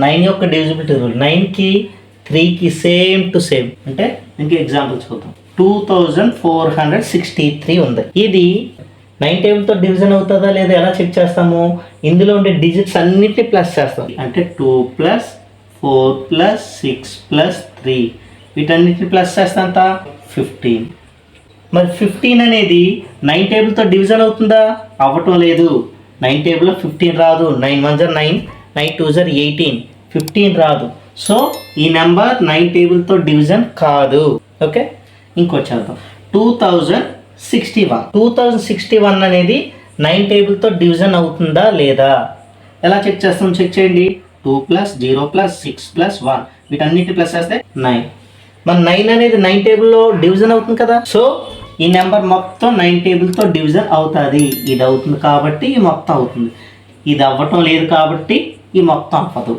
9 యొక్క divisibility rule 9కి 3కి సేమ్ టు సేమ్. అంటే ఇంకే ఎగ్జాంపుల్ చూద్దాం. 2463 ఉంది. ఇది 9 టేబుల్తో డివిజన్ అవుతుందా లేదా ఎలా చెక్ చేస్తాము? ఇందులో ఉండే డిజిట్స్ అన్నిటిని ప్లస్ చేస్తాం. అంటే 2 + 4 + 6 + 3 వీటన్నిటిని ప్లస్ చేస్తే అంత 15. మరి 15 అనేది 9 టేబుల్తో డివిజన్ అవుతుందా? అవ్వటం లేదు. 9 టేబుల్లో 15 రాదు. 9 × 1 = 9, 9 × 2 = 18, 15 రాదు. సో ఈ నెంబర్ 9 టేబుల్తో డివిజన్ కాదు. ఓకే, ఇంకోటి చేద్దాం. 2061 అనేది 9 టేబుల్తో డివిజన్ అవుతుందా లేదా ఎలా చెక్ చేస్తాం? చెక్ చేయండి. 2 + 0 + 6 + 1 వీటన్నిటిని ప్లస్ చేస్తే 9. మన 9 అనేది 9 టేబుల్లో డివిజన్ అవుతుంది కదా. సో ఈ నెంబర్ మొత్తం 9 టేబుల్తో డివిజన్ అవుతుంది. ఇది అవుతుంది కాబట్టి ఈ మొత్తం అవుతుంది. ఇది అవ్వటం లేదు కాబట్టి ఈ మొత్తం అవ్వదు.